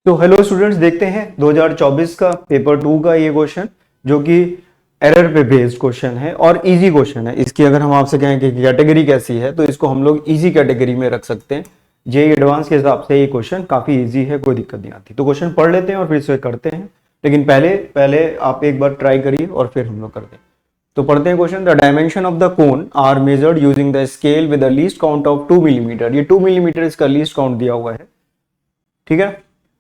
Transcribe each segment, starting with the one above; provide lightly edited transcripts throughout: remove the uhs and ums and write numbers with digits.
तो hello students, देखते हैं 2024 का पेपर 2 का ये क्वेश्चन जो कि एरर पे बेस्ड क्वेश्चन है और इजी क्वेश्चन है। इसकी अगर हम आपसे कहें कि कैटेगरी कैसी है तो इसको हम लोग इजी कैटेगरी में रख सकते हैं। जेईई एडवांस के हिसाब से ये क्वेश्चन काफी इजी है, कोई दिक्कत नहीं आती। तो क्वेश्चन पढ़ लेते हैं और फिर इसे करते हैं, लेकिन पहले पहले आप एक बार ट्राई करिए और फिर हम लोग करते हैं। तो पढ़ते हैं question. The dimension of the cone are measured using the scale with the least count of 2 millimetre. ये 2 मिलीमीटर इसका लीस्ट काउंट दिया हुआ है, ठीक है।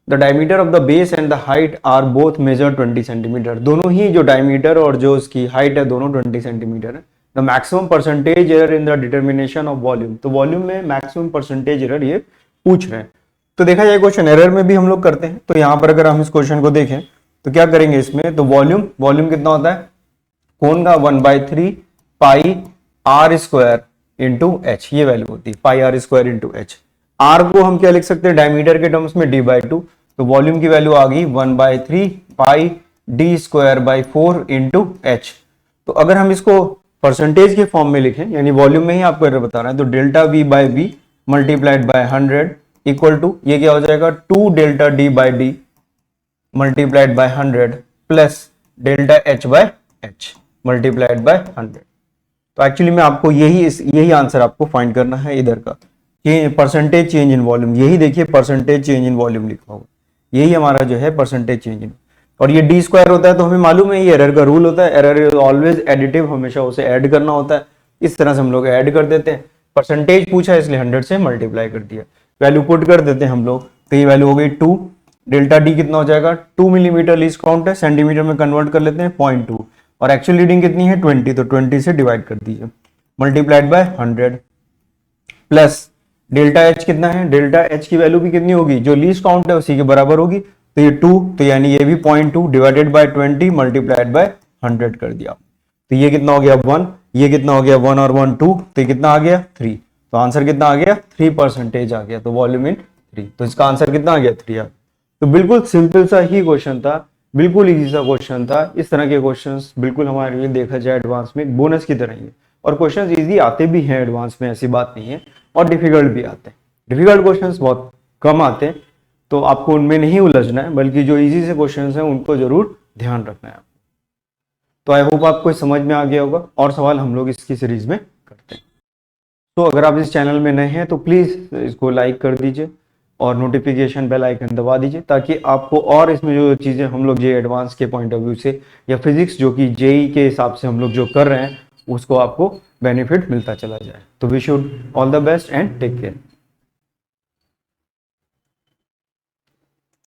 The diameter of the base and the height are both measure 20 centimetre. दोनों ही जो डायमीटर और जो इसकी हाइट है दोनों 20 सेंटीमीटर है। The maximum percentage error in the determination of volume. तो वॉल्यूम में मैक्सिमम परसेंटेज एरर ये पूछ रहे हैं। तो देखा जाए क्वेश्चन एरर में भी हम लोग करते हैं। तो यहाँ पर अगर हम इस क्वेश्चन को देखें तो क्या करेंगे इसमें, तो वॉल्यूम कितना होता है कोन का 1/3 pi r square into h, ये वैल्यू होती है pi r square into h. R को हम क्या लिख सकते हैं डायमीटर के टर्म्स में d/2। तो वॉल्यूम की वैल्यू आ गई 1/3 pi d square by 4 into h. तो अगर हम इसको परसेंटेज के फॉर्म में लिखें, यानी वॉल्यूम में ही आपको एरर बता रहा है, तो delta V by V multiplied by 100 equal to ये क्या हो जाएगा 2 delta D by D multiplied by 100 plus delta H by H multiplied by 100। तो एक्चुअली में आपको यही आंसर आपको फाइंड करना है इधर का, ये परसेंटेज चेंज इन वॉल्यूम। यही देखिए परसेंटेज चेंज इन वॉल्यूम लिखा होगा, यही हमारा जो है परसेंटेज चेंज इन। और ये डी स्क्वायर होता है तो हमें मालूम है ये एरर का रूल होता है, एरर इज ऑलवेज एडिटिव, हमेशा उसे ऐड करना होता है। इस तरह से हम लोग ऐड कर देते हैं। परसेंटेज पूछा इसलिए 100 से मल्टीप्लाई कर दिया, वैल्यू पुट कर देते हैं हम लोग। तो ये वैल्यू हो गई 2, डेल्टा डी कितना हो जाएगा 2 मिलीमीटर लीस्ट काउंट है, सेंटीमीटर में कन्वर्ट कर लेते हैं 0.2, और एक्चुअल रीडिंग कितनी है 20, तो 20 से डिवाइड कर दीजिए multiplied by 100 plus delta H कितना है, डेल्टा एच की वैल्यू भी कितनी होगी जो लीस्ट काउंट है उसी के बराबर होगी। तो ये 2, तो यानी ये भी 0.2 डिवाइडेड बाय 20 मल्टीप्लाइड बाय 100 कर दिया। तो ये कितना हो गया 1, ये कितना हो गया 1 और 1 2, तो ये कितना आ गया 3। तो आंसर कितना आ गया 3% आ गया। तो वॉल्यूम इन 3, तो इसका आंसर कितना आ गया 3 आ गया। तो बिल्कुल सिंपल सा ही क्वेश्चन था, बिल्कुल इजी सा क्वेश्चन था। इस तरह के क्वेश्चंस बिल्कुल हमारे लिए देखा जाए एडवांस में बोनस की तरह ही है। और क्वेश्चंस इजी आते भी हैं एडवांस में, ऐसी बात नहीं है, और डिफिकल्ट भी आते हैं। डिफिकल्ट क्वेश्चंस बहुत कम आते हैं, तो आपको उनमें नहीं उलझना है, बल्कि जो इजी से क्वेश्चंस हैं उनको जरूर ध्यान रखना है। तो आई होप आपको समझ में आ गया होगा, और सवाल हम लोग इसकी सीरीज में करते हैं। तो अगर आप इस चैनल में नए हैं तो प्लीज इसको लाइक कर दीजिए और नोटिफिकेशन बेल आइकन दबा दीजिए, ताकि आपको और इसमें जो चीजें हम लोग जेईई एडवांस के पॉइंट ऑफ व्यू से या फिजिक्स जो कि जेईई के हिसाब से हम लोग जो कर रहे हैं उसको आपको बेनिफिट मिलता चला जाए। तो wish you all the best and take care.